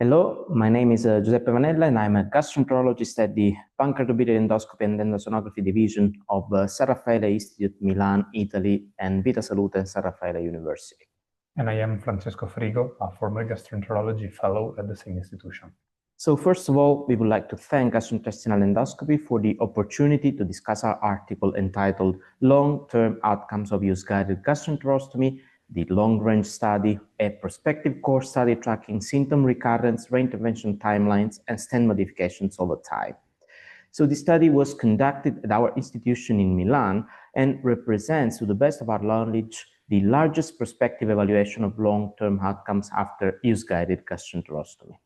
Hello, my name is Giuseppe Vanella and I'm a gastroenterologist at the Pancreatorbital Endoscopy and Endosonography Division of San Raffaele Institute, Milan, Italy, and Vita Salute and San Raffaele University. And I am Francesco Frigo, a former gastroenterology fellow at the same institution. So first of all, we would like to thank Gastrointestinal Endoscopy for the opportunity to discuss our article entitled Long-Term Outcomes of Use-Guided Gastroenterostomy, the long-range study, a prospective core study tracking symptom recurrence, reintervention timelines, and stent modifications over time. So the study was conducted at our institution in Milan and represents, to the best of our knowledge, the largest prospective evaluation of long-term outcomes after use-guided gastroenterostomy.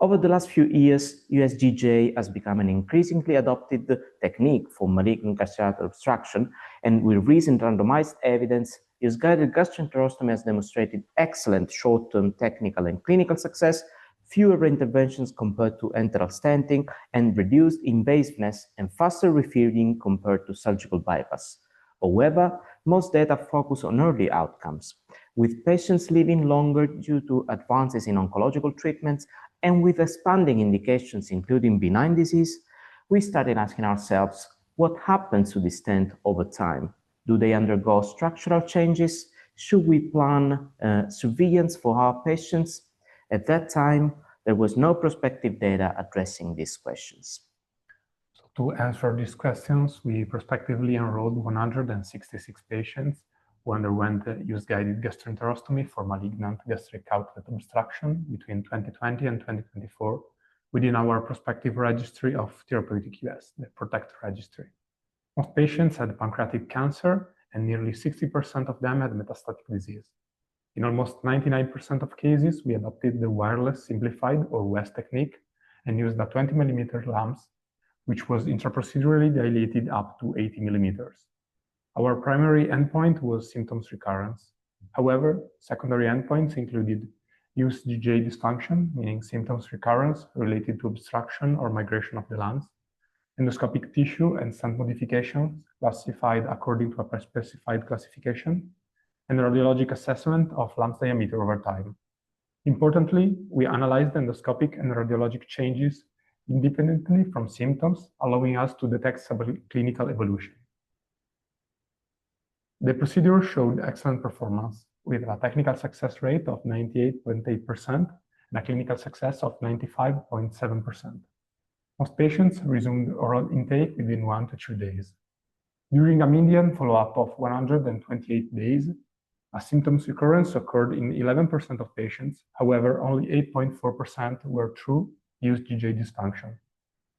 Over the last few years, USGJ has become an increasingly adopted technique for malignant gastroenteral obstruction, and with recent randomized evidence, use-guided gastroenterostomy has demonstrated excellent short-term technical and clinical success, fewer interventions compared to enteral stenting, and reduced invasiveness and faster refeeding compared to surgical bypass. However, most data focus on early outcomes, with patients living longer due to advances in oncological treatments and with expanding indications, including benign disease. We started asking ourselves, what happens to the stent over time? Do they undergo structural changes? Should we plan surveillance for our patients? At that time, there was no prospective data addressing these questions. So to answer these questions, we prospectively enrolled 166 patients who underwent use-guided gastroenterostomy for malignant gastric outlet obstruction between 2020 and 2024 within our prospective registry of therapeutic US, the PROTECT registry. Most patients had pancreatic cancer, and nearly 60% of them had metastatic disease. In almost 99% of cases, we adopted the wireless simplified or WES technique and used a 20 mm lens, which was intraprocedurally dilated up to 80 millimeters. Our primary endpoint was symptoms recurrence. However, secondary endpoints included USGJ dysfunction, meaning symptoms recurrence related to obstruction or migration of the lens, endoscopic tissue and stent modifications classified according to a pre-specified classification, and radiologic assessment of lens diameter over time. Importantly, we analyzed endoscopic and radiologic changes independently from symptoms, allowing us to detect subclinical evolution. The procedure showed excellent performance, with a technical success rate of 98.8% and a clinical success of 95.7%. Most patients resumed oral intake within 1 to 2 days. During a median follow-up of 128 days, a symptoms recurrence occurred in 11% of patients. However, only 8.4% were true USGJ dysfunction.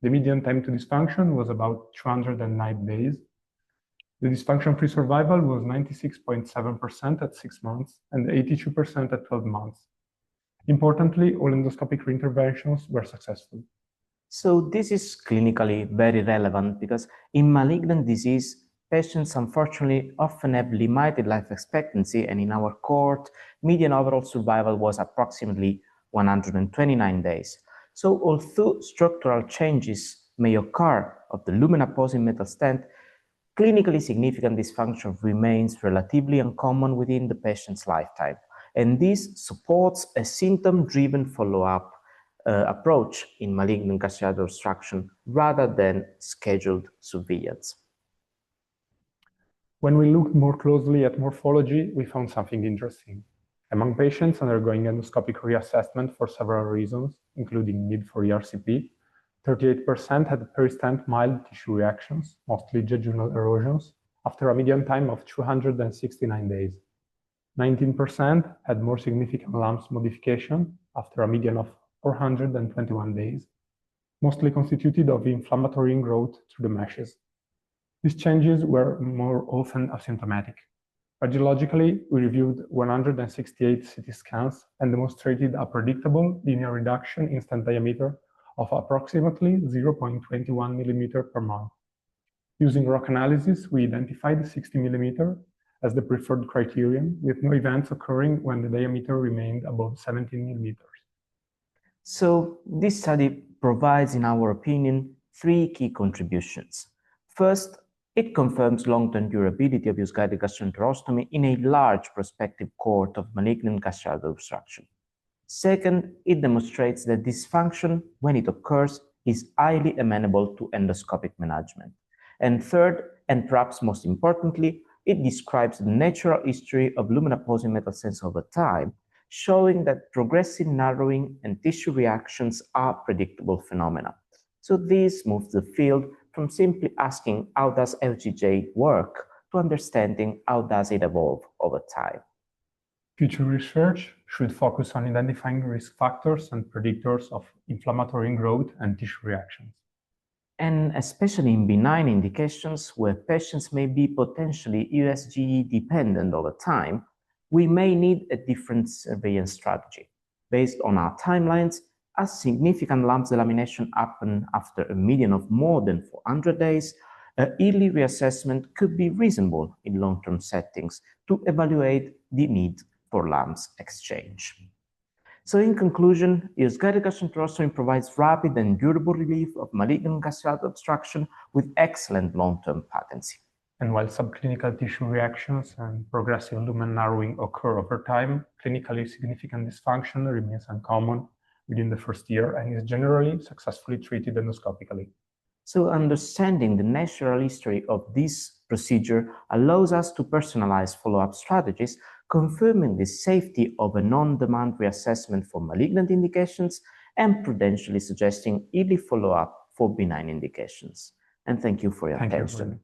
The median time to dysfunction was about 209 days. The dysfunction-free survival was 96.7% at 6 months and 82% at 12 months. Importantly, all endoscopic reinterventions were successful. So this is clinically very relevant because in malignant disease, patients unfortunately often have limited life expectancy, and in our cohort, median overall survival was approximately 129 days. So although structural changes may occur of the lumen-opposing metal stent, clinically significant dysfunction remains relatively uncommon within the patient's lifetime. And this supports a symptom-driven follow-up approach in malignant gastric obstruction rather than scheduled surveillance. When we looked more closely at morphology, we found something interesting. Among patients undergoing endoscopic reassessment for several reasons, including need for ERCP, 38% had peristent mild tissue reactions, mostly jejunal erosions, after a median time of 269 days. 19% had more significant lumps modification after a median of 421 days, mostly constituted of inflammatory ingrowth through the meshes. These changes were more often asymptomatic. Radiologically, we reviewed 168 CT scans and demonstrated a predictable linear reduction in stent diameter of approximately 0.21 millimeter per month. Using ROC analysis, we identified 60 millimeter as the preferred criterion, with no events occurring when the diameter remained above 17 millimeters. So this study provides, in our opinion, 3 key contributions. First, it confirms long-term durability of use-guided gastroenterostomy in a large prospective cohort of malignant gastric obstruction. Second, it demonstrates that dysfunction, when it occurs, is highly amenable to endoscopic management. And third, and perhaps most importantly, it describes the natural history of lumen-opposing metal stents over time, showing that progressive narrowing and tissue reactions are predictable phenomena. So this moves the field from simply asking how does FGJ work to understanding how does it evolve over time. Future research should focus on identifying risk factors and predictors of inflammatory growth and tissue reactions. And especially in benign indications where patients may be potentially USG dependent over time, we may need a different surveillance strategy. Based on our timelines, as significant lumps delamination happen after a median of more than 400 days, a yearly reassessment could be reasonable in long-term settings to evaluate the need for lumps exchange. So in conclusion, use-guided gastroenterostomy provides rapid and durable relief of malignant gastric obstruction with excellent long-term patency. And while subclinical tissue reactions and progressive lumen narrowing occur over time, clinically significant dysfunction remains uncommon within the first year and is generally successfully treated endoscopically. So understanding the natural history of this procedure allows us to personalize follow-up strategies, confirming the safety of a non-demand reassessment for malignant indications and prudentially suggesting early follow-up for benign indications. And thank you for your attention.